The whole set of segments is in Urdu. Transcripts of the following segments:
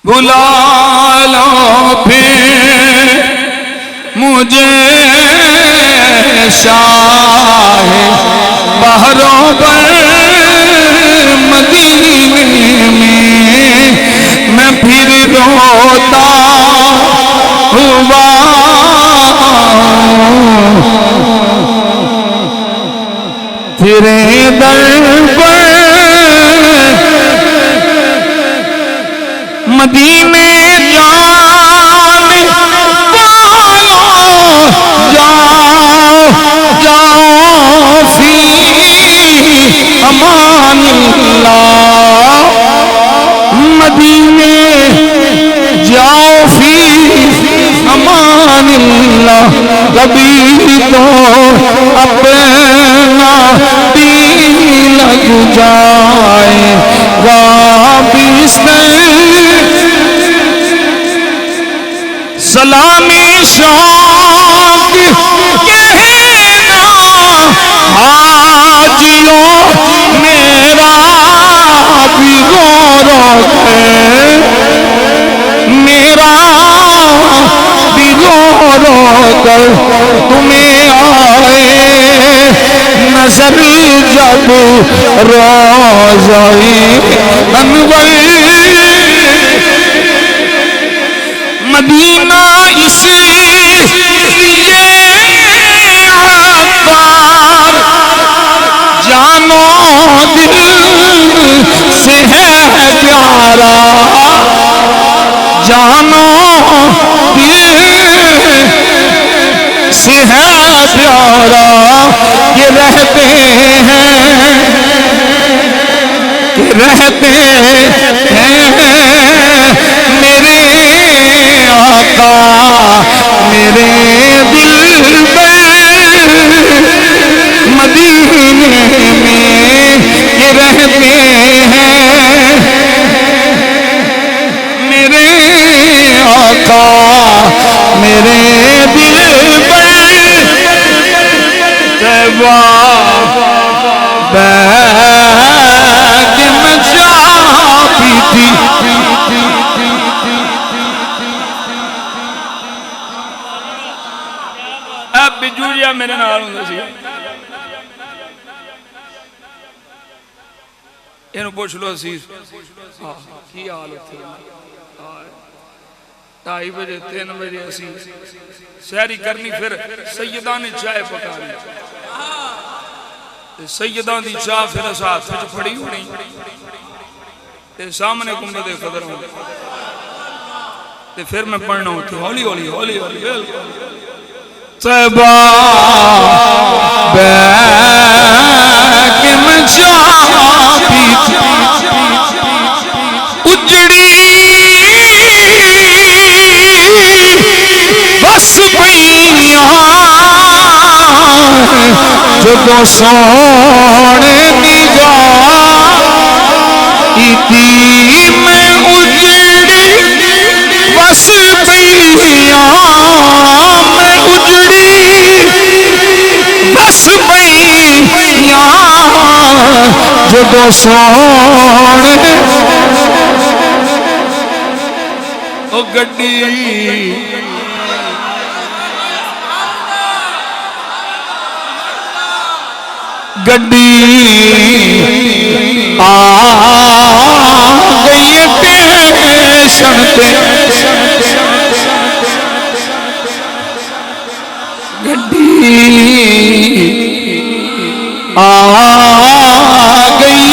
بلا لو پھر مجھے شاہ بحروں پر مدینے میں پھر روتا ہوا تیرے در پر مدینے جان جاؤ فی امان اللہ مدینے جاؤ فی امان اللہ کبھی تو اپنا دل لگ جائے گا بستر سلامی شوق کہنا حاجیوں میرا بھی غورت ہے میرا بھی غورت تمہیں آئے نظر جب روضہ انور مدینہ اس لیے عطار جانو دل سے ہے پیارا جانو دل سے ہے پیارا یہ رہتے ہیں میرے آقا میرے دل پر مدینے میں یہ رہتے ہیں میرے آقا میرے دل پر طیبہ بیگ میں چاپی تھی بجوریا میرے نال ہوندا سی اینو پوچھ لو عزیز کی حال ہوتی 2:30 بجے 3 بجے اسی سحری کرنی پھر سیدہ نے چائے پکانی سیدہ دی چاہ پھر ساتھ وچ پھڑی ہونی تے سامنے گنبد قدر ہوندے تے پھر میں پڑھنا ہوتی ہولی ہولی ہولی ہولی طیبہ بیگ میں چاپی اجڑی بس پئیاں جدوں سونے نگاہ ایتی میں اجڑی بس پئیاں میں اجڑی بس پئیاں جدوں سونے او گڈی گڈی آ گئی ٹیشن پہ گڈی آ گئی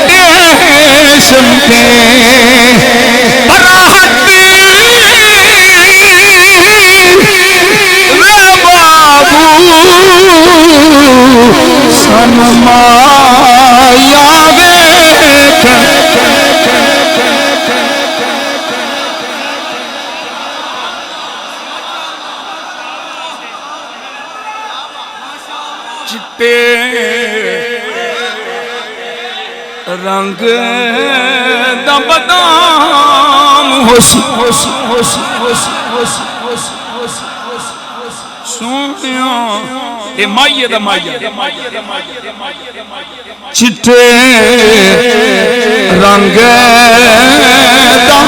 ٹیشن پہ راحت سنمایا ویکھ چٹے رنگ دا بدام سونیاں اے مائیے دا مائیے چٹے رنگ دا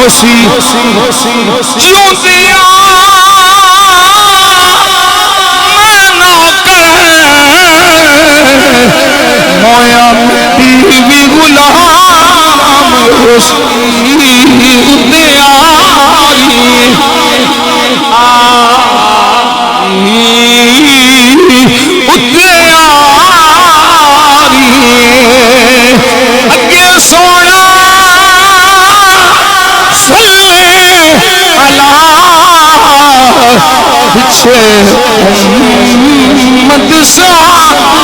ہوسی جیوں دیا میں نہ کریں مویا مٹی بھی غلام ہوسی دیا اگے سونا صلی اللہ پچھے محمد صلی